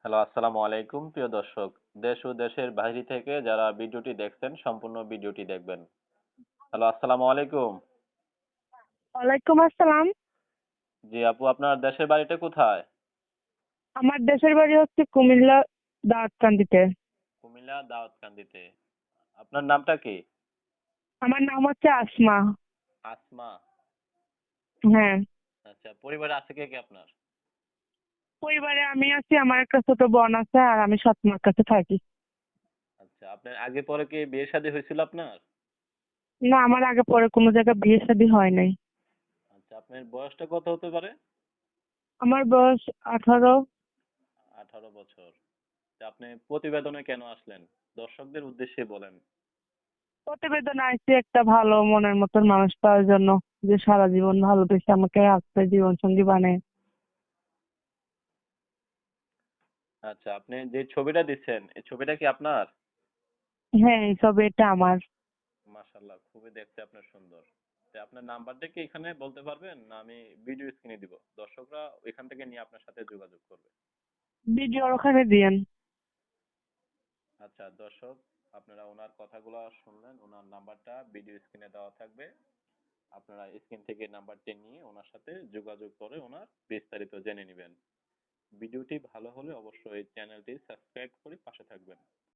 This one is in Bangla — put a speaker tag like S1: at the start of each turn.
S1: হ্যালো, আসসালামু আলাইকুম প্রিয় দর্শক। দেশ ও দেশের বাইরে থেকে যারা ভিডিওটি দেখছেন সম্পূর্ণ ভিডিওটি দেখবেন। হ্যালো, আসসালামু আলাইকুম।
S2: ওয়ালাইকুম আসসালাম।
S1: জি আপু, আপনার দেশের বাড়িটা কোথায়?
S2: আমার দেশের বাড়ি হচ্ছে কুমিল্লা দাউদকান্দিতে।
S1: কুমিল্লা দাউদকান্দিতে। আপনার নামটা কি?
S2: আমার নাম হচ্ছে আসমা।
S1: আসমা।
S2: হ্যাঁ,
S1: আচ্ছা, পরিবারে আছে কে কে আপনার?
S2: পরিবারে আমি আছি, আমার একটা ছোট বোন আছে, আর আমি সৎমার কাছে থাকি।
S1: আচ্ছা, আপনার আগে পরে কি বিয়ে শাদী হয়েছিল আপনার?
S2: না, আমার আগে পরে কোনো জায়গায় বিয়ে শাদী হয় নাই।
S1: আচ্ছা, আপনার বয়সটা কত হতে পারে?
S2: আমার বয়স 18।
S1: 18 বছর। তা আপনি প্রতিবেদনে কেন আসলেন? দর্শকদের উদ্দেশ্যে বলেন।
S2: প্রতিবেদন আইছি একটা ভালো মনের মতন মানুষ পাওয়ার জন্য, যে সারা জীবন ভালোবেসে আমাকে আজকে জীবন সঙ্গী বানায়।
S1: আচ্ছা, আপনি যে ছবিটা দিচ্ছেন এই ছবিটা কি আপনার?
S2: হ্যাঁ, এইসব এটা আমার।
S1: মাশাআল্লাহ, খুবই দেখতে আপনার সুন্দর। তো আপনার নাম্বারটা কি এখানে বলতে পারবেন, না আমি ভিডিও স্ক্রিনে দিব? দর্শকরা এখান থেকে নিয়ে আপনার সাথে যোগাযোগ করবে।
S2: ভিডিওর ওখানে দিয়েন।
S1: আচ্ছা দর্শক, আপনারা ওনার কথাগুলো শুনলেন, ওনার নাম্বারটা ভিডিও স্ক্রিনে দেওয়া থাকবে। আপনারা স্ক্রিন থেকে নাম্বারটি নিয়ে ওনার সাথে যোগাযোগ করে ওনার বিস্তারিত জেনে নেবেন। ভিডিওটি ভালো হলে অবশ্যই চ্যানেলটি সাবস্ক্রাইব করে পাশে থাকবেন।